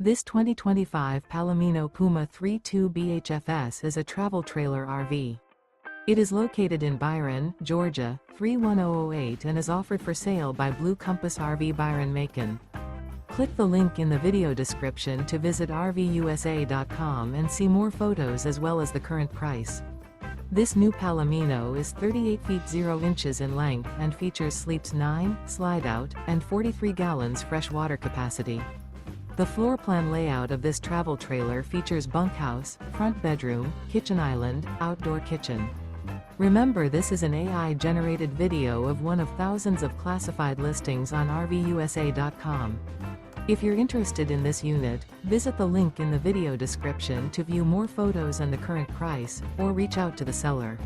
This 2025 Palomino Puma 3.2 BHFS is a travel trailer RV. It is located in Byron, Georgia, 31008 and is offered for sale by Blue Compass RV Byron-Macon. Click the link in the video description to visit RVUSA.com and see more photos as well as the current price. This new Palomino is 38 feet 0 inches in length and features sleeps 9, slide-out, and 43 gallons fresh water capacity. The floor plan layout of this travel trailer features bunkhouse, front bedroom, kitchen island, outdoor kitchen. Remember, this is an AI-generated video of one of thousands of classified listings on RVUSA.com. If you're interested in this unit, visit the link in the video description to view more photos and the current price, or reach out to the seller.